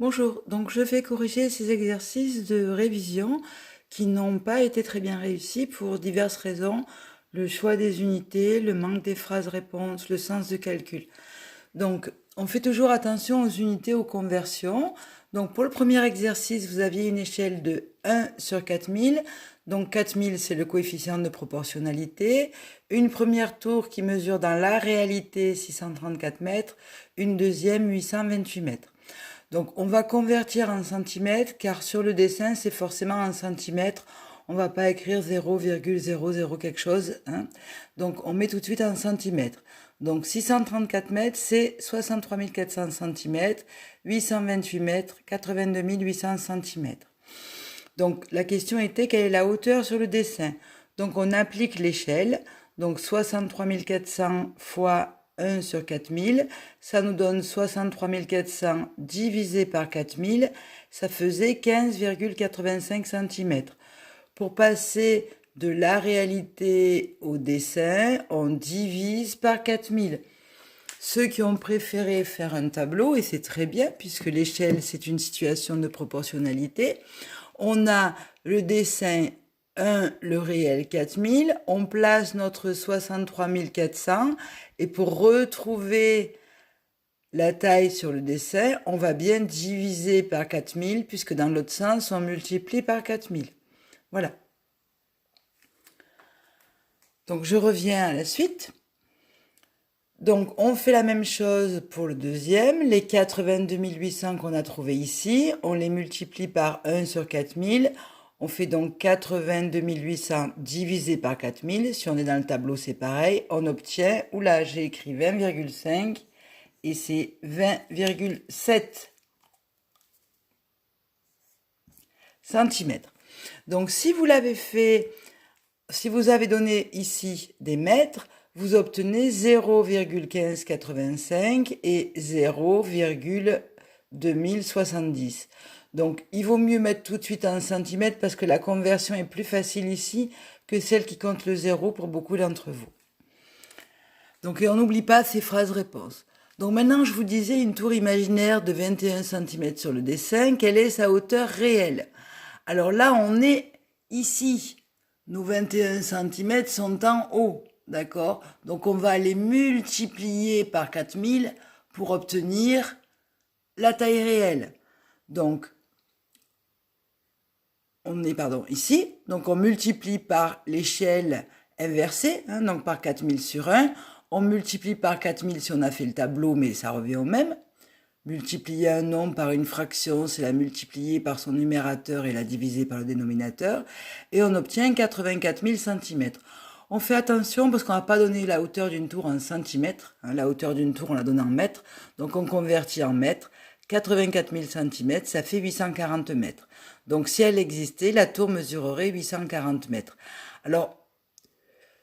Bonjour, donc je vais corriger ces exercices de révision qui n'ont pas été très bien réussis pour diverses raisons, le choix des unités, le manque des phrases-réponses, le sens de calcul. Donc, on fait toujours attention aux unités, aux conversions. Donc, pour le premier exercice, vous aviez une échelle de 1 sur 4000. Donc, 4000, c'est le coefficient de proportionnalité. Une première tour qui mesure dans la réalité 634 mètres. Une deuxième, 828 mètres. Donc, on va convertir en centimètres, car sur le dessin, c'est forcément en centimètres. On va pas écrire 0,00 quelque chose, hein. Donc, on met tout de suite en centimètres. Donc, 634 mètres, c'est 63 400 centimètres, 828 mètres, 82 800 centimètres. Donc, la question était quelle est la hauteur sur le dessin. Donc, on applique l'échelle. Donc, 63 400 fois 1 sur 4000, ça nous donne 63 400 divisé par 4000, ça faisait 15,85 cm. Pour passer de la réalité au dessin, on divise par 4000. Ceux qui ont préféré faire un tableau, et c'est très bien puisque l'échelle c'est une situation de proportionnalité, on a le dessin 1, le réel 4000, on place notre 63 400 et pour retrouver la taille sur le dessin, on va bien diviser par 4000 puisque dans l'autre sens, on multiplie par 4000. Voilà. Donc je reviens à la suite. Donc on fait la même chose pour le deuxième. Les 82 800 qu'on a trouvés ici, on les multiplie par 1 sur 4000. On fait donc 82 800 divisé par 4000. Si on est dans le tableau, c'est pareil. On obtient, oula, j'ai écrit 20,5 et c'est 20,7 centimètres. Donc si vous l'avez fait, si vous avez donné ici des mètres, vous obtenez 0,1585 et 0,2070. Donc, il vaut mieux mettre tout de suite en centimètres parce que la conversion est plus facile ici que celle qui compte le zéro pour beaucoup d'entre vous. Donc, et on n'oublie pas ces phrases-réponses. Donc maintenant, je vous disais une tour imaginaire de 21 cm sur le dessin. Quelle est sa hauteur réelle? Alors là, on est ici. Nos 21 cm sont en haut. D'accord? Donc on va les multiplier par 4000 pour obtenir la taille réelle. Donc on est ici. Donc on multiplie par l'échelle inversée, hein, donc par 4000 sur 1. On multiplie par 4000 si on a fait le tableau, mais ça revient au même. Multiplier un nombre par une fraction, c'est la multiplier par son numérateur et la diviser par le dénominateur. Et on obtient 84 000 cm. On fait attention parce qu'on n'a pas donné la hauteur d'une tour en centimètres. Hein, la hauteur d'une tour, on l'a donnée en mètres. Donc on convertit en mètres. 84 000 cm, ça fait 840 mètres. Donc si elle existait, la tour mesurerait 840 mètres. Alors,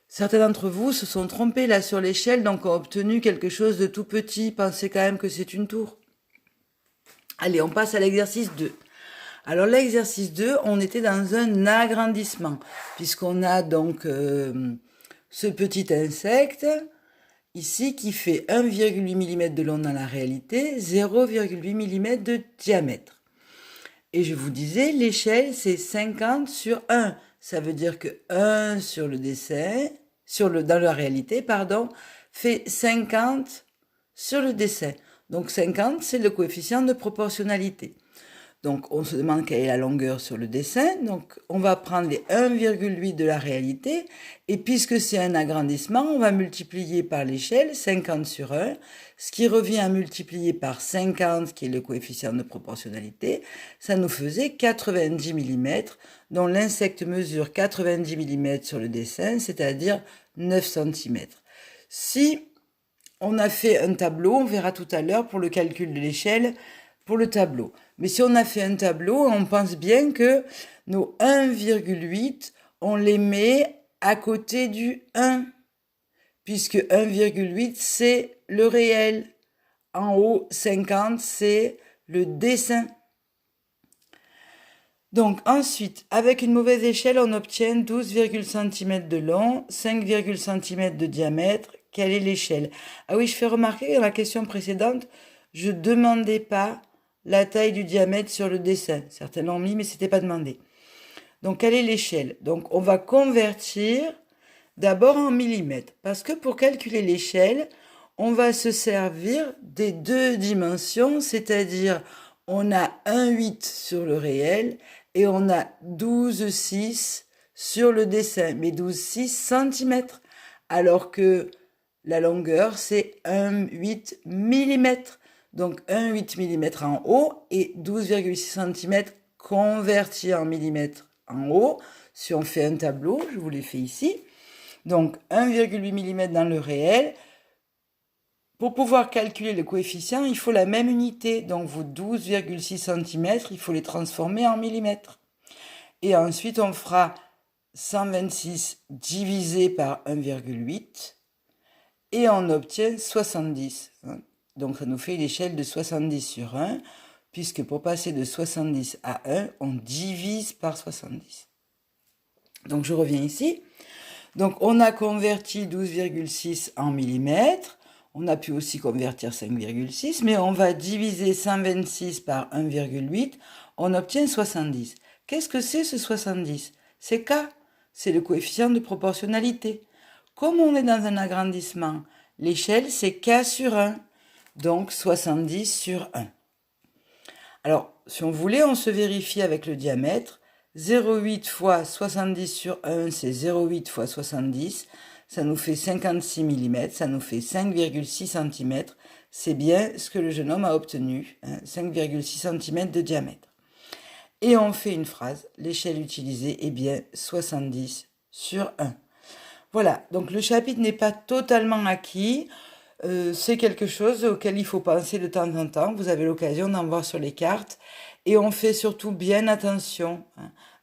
certains d'entre vous se sont trompés là sur l'échelle, donc ont obtenu quelque chose de tout petit. Pensez quand même que c'est une tour. Allez, on passe à l'exercice 2. Alors l'exercice 2, on était dans un agrandissement, puisqu'on a donc ce petit insecte ici qui fait 1,8 mm de long dans la réalité, 0,8 mm de diamètre. Et je vous disais, l'échelle c'est 50 sur 1. Ça veut dire que 1 sur le dessin, dans la réalité, pardon, fait 50 sur le dessin. Donc 50, c'est le coefficient de proportionnalité. Donc on se demande quelle est la longueur sur le dessin. Donc on va prendre les 1,8 de la réalité. Et puisque c'est un agrandissement, on va multiplier par l'échelle 50 sur 1, ce qui revient à multiplier par 50, qui est le coefficient de proportionnalité. Ça nous faisait 90 mm, dont l'insecte mesure 90 mm sur le dessin, c'est-à-dire 9 cm. Si on a fait un tableau, on verra tout à l'heure pour le calcul de l'échelle, pour le tableau. Mais si on a fait un tableau, on pense bien que nos 1,8, on les met à côté du 1, puisque 1,8, c'est le réel. En haut, 50, c'est le dessin. Donc ensuite, avec une mauvaise échelle, on obtient 12, cm de long, 5, cm de diamètre. Quelle est l'échelle? Ah oui, je fais remarquer dans la question précédente, je ne demandais pas la taille du diamètre sur le dessin. Certains l'ont mis, mais c'était pas demandé. Donc, quelle est l'échelle? Donc, on va convertir d'abord en millimètres. Parce que pour calculer l'échelle, on va se servir des deux dimensions, c'est-à-dire on a 1,8 sur le réel et on a 12,6 sur le dessin, mais 12,6 cm, alors que la longueur, c'est 1,8 mm. Donc 1,8 mm en haut et 12,6 cm convertis en millimètres en haut. Si on fait un tableau, je vous l'ai fait ici. Donc 1,8 mm dans le réel. Pour pouvoir calculer le coefficient, il faut la même unité. Donc vos 12,6 cm, il faut les transformer en millimètres. Et ensuite, on fera 126 divisé par 1,8 et on obtient 70. Donc ça nous fait l'échelle de 70 sur 1, puisque pour passer de 70 à 1, on divise par 70. Donc je reviens ici. Donc on a converti 12,6 en millimètres. On a pu aussi convertir 5,6, mais on va diviser 126 par 1,8. On obtient 70. Qu'est-ce que c'est ce 70? C'est K. C'est le coefficient de proportionnalité. Comme on est dans un agrandissement, l'échelle c'est K sur 1. Donc 70 sur 1. Alors, si on voulait, on se vérifie avec le diamètre. 0,8 fois 70 sur 1, c'est 0,8 fois 70. Ça nous fait 56 mm, ça nous fait 5,6 cm. C'est bien ce que le jeune homme a obtenu, 5,6 cm de diamètre. Et on fait une phrase, l'échelle utilisée est bien 70 sur 1. Voilà, donc le chapitre n'est pas totalement acquis. C'est quelque chose auquel il faut penser de temps en temps. Vous avez l'occasion d'en voir sur les cartes. Et on fait surtout bien attention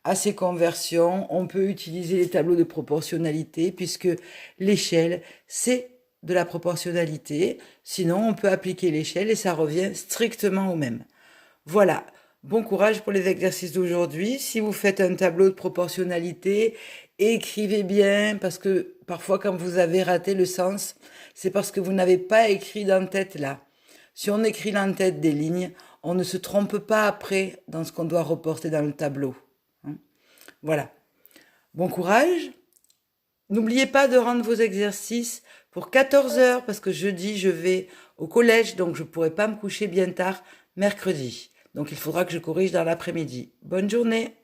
à ces conversions. On peut utiliser les tableaux de proportionnalité puisque l'échelle, c'est de la proportionnalité. Sinon, on peut appliquer l'échelle et ça revient strictement au même. Voilà. Bon courage pour les exercices d'aujourd'hui. Si vous faites un tableau de proportionnalité, écrivez bien parce que parfois quand vous avez raté le sens, c'est parce que vous n'avez pas écrit d'en-tête là. Si on écrit l'en-tête des lignes, on ne se trompe pas après dans ce qu'on doit reporter dans le tableau. Voilà. Bon courage. N'oubliez pas de rendre vos exercices pour 14 heures parce que jeudi je vais au collège donc je ne pourrai pas me coucher bien tard mercredi. Donc il faudra que je corrige dans l'après-midi. Bonne journée!